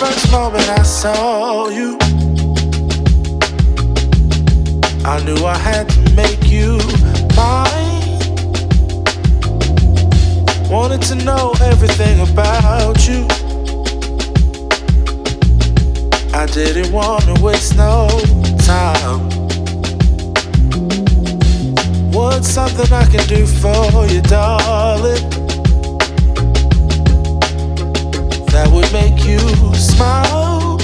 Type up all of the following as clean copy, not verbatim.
first moment I saw you, I knew I had to make you mine. Wanted to know everything about you. I didn't want to waste no time. What's something I can do for you, darling, that would make you smile?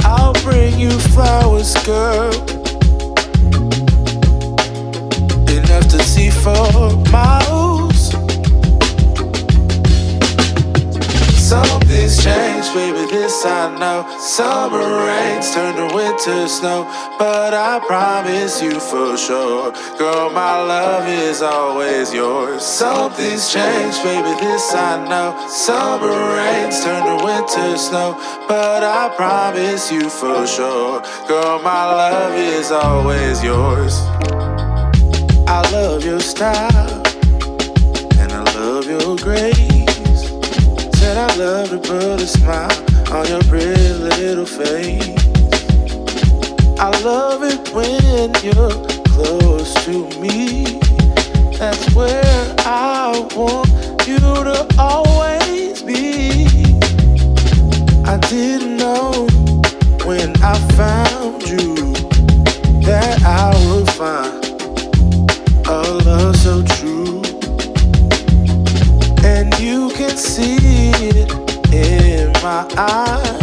I'll bring you flowers, girl, enough to see for miles. Something's changed, baby, this I know. Summer rains turn to winter snow, but I promise you for sure, girl, my love is always yours. Something's changed, baby, this I know. Summer rains turn to winter snow, but I promise you for sure, girl, my love is always yours. I love your style, and I love your grace. Said I love to put a smile on your pretty little face. I love it when you're close to me. That's where I want you to always be. I didn't know when I found you that I would find a love so true. And you can see it in my eyes,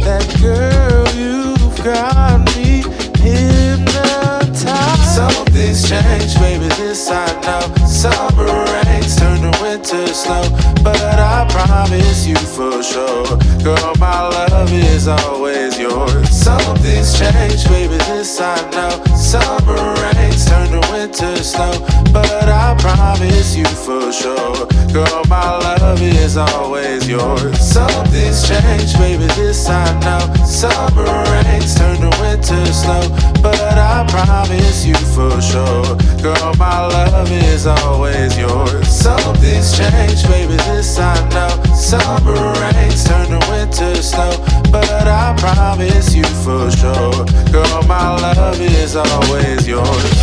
that girl, you've got me hypnotized. Something's changed, baby, this I know. Summer rains turn to winter snow, but I promise you for sure, girl, my love is always yours. Something's changed, baby, this I know. Summer rains turn to winter snow, but I promise you for sure, girl, my love is always yours. Something's changed, baby, this I know. Summer rains turn to winter snow, but I promise you for sure, girl, my love is always yours. Something's changed, baby, this I know. Summer rains turn to winter snow, but I promise you for sure, girl, my love is always yours.